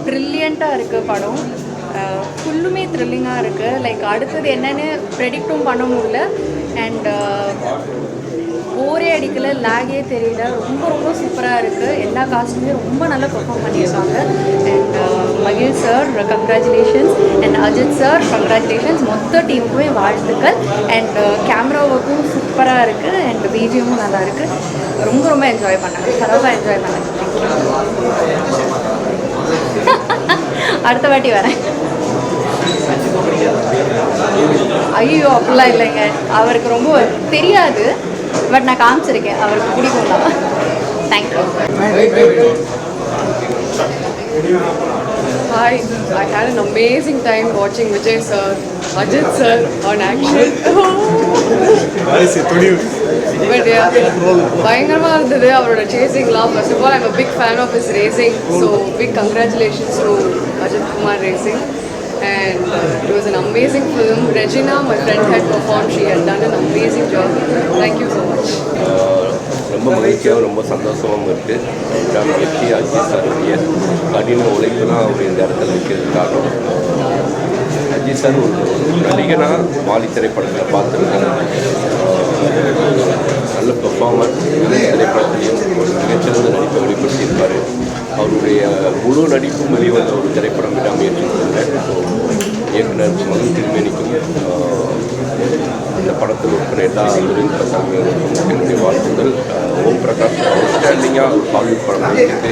ப்ரில்லியண்ட்டாக இருக்குது படம். ஃபுல்லுமே த்ரில்லிங்காக இருக்குது. லைக் அடுத்தது என்னென்னு ப்ரெடிக்டும் பண்ண முடியல. அண்ட் போரே அடிக்கல, லேகே தெரியல. ரொம்ப ரொம்ப சூப்பராக இருக்குது. எல்லா காஸ்ட்டுமே ரொம்ப நல்லா பெர்ஃபார்ம் பண்ணியிருக்காங்க. அண்ட் மகிழ் sir congratulations, and Ajith sir congratulations. மொத்த டீமுக்குமே வாழ்த்துக்கள். அண்ட் கேமரா ஒர்க்கும் சூப்பராக இருக்குது. அண்ட் பிஜிஎம்மும் நல்லா இருக்குது. ரொம்ப ரொம்ப என்ஜாய் பண்ணேன், சரவாக என்ஜாய் பண்ணேன். அடுத்த வாட்டி வரேன். ஐயோ அப்படிலாம் இல்லைங்க, அவருக்கு ரொம்ப தெரியாது, பட் நான் காமிச்சிருக்கேன், அவருக்கு பிடிக்கும் தான். Thank you. Hi, I had an amazing time watching Vijay sir, Ajit sir on action. But yeah, பயங்கரமாக இருந்தது அவரோட சேசிங்லாம். First of all, I'm a big fan of his racing, so big congratulations to Ajit Kumar Racing. And it was an amazing film. Regina, my friend, had performed. She had done an amazing job. Thank you so much. ரொம்ப மகிழ்ச்சியாகவும் ரொம்ப சந்தோஷமாகவும் இருக்குது. முயற்சி அஜித் சாருடைய கடின உழைப்பு தான் அவர் இந்த இடத்துல இருக்கிறது காரணம். அஜித் சார் ஒரு நடிகனாக வாலி திரைப்படத்தில் பார்த்துருக்காங்க. நல்ல பெர்ஃபார்மர். திரைப்படத்திலையும் ஒரு மிகச்சிறந்த நடிப்பை வெளிப்படுத்தியிருப்பார். அவருடைய முழு நடிப்பும் வெளிவந்த ஒரு திரைப்படம் விடாமுயற்சி இயக்குனர் மகன் திருமேனிக்கும் அந்த படத்தில் இருக்கிற எல்லா தொழில்நுட்ப என்னுடைய வாழ்த்துக்கள். ஓம் பிரகாஷ் அவுட்ஸ்டாண்டிங்காக ஹாலிவுட் படம் நடிச்சிருக்கு.